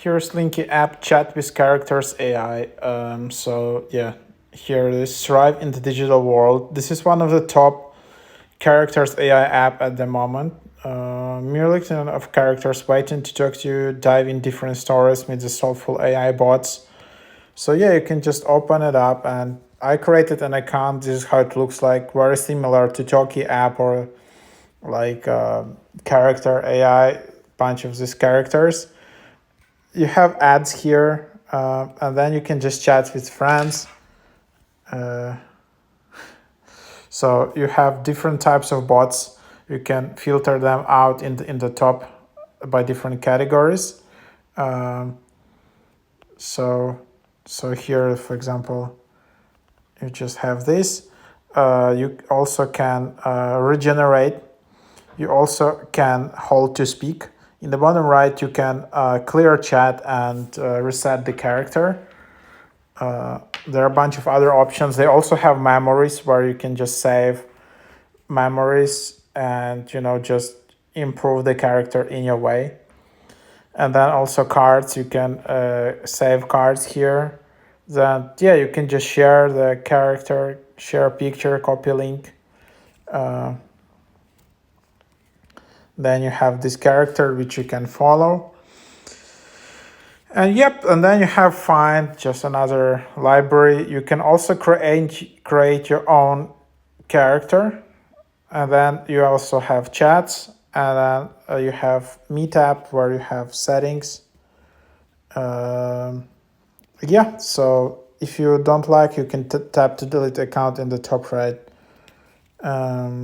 Here's Linky app chat with characters AI. So yeah, here it is. Thrive in the digital world. This is one of the top characters AI app at the moment. Millions of characters waiting to talk to you, dive in different stories, meet the soulful AI bots. So yeah, you can just open it up, and I created an account. This is how it looks like. Very similar to Toki app or like character AI, bunch of these characters. You have ads here, and then you can just chat with friends. So you have different types of bots. You can filter them out in the top by different categories. Um, so so here, for example, you just have this. You also can regenerate. You also can hold to speak. In the bottom right, you can clear chat and reset the character. There are a bunch of other options. They also have memories where you can just save memories and just improve the character in your way. And then also cards, you can save cards here. Then yeah, you can just share the character, share a picture, copy link. Then you have this character which you can follow. And yep, and then you have find, just another library. You can also create your own character. And then you also have chats, and then you have Meetup where you have settings. Yeah, so if you don't like, you can tap to delete account in the top right.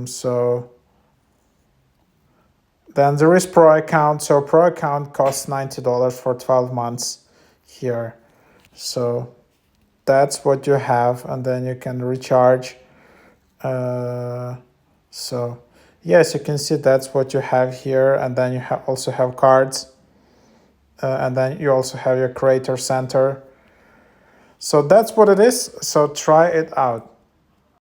So then there is Pro account. So Pro account costs $90 for 12 months here. So that's what you have, and then you can recharge. So yes, you can see that's what you have here, and then you also have cards, and then you also have your creator center. So that's what it is. So try it out.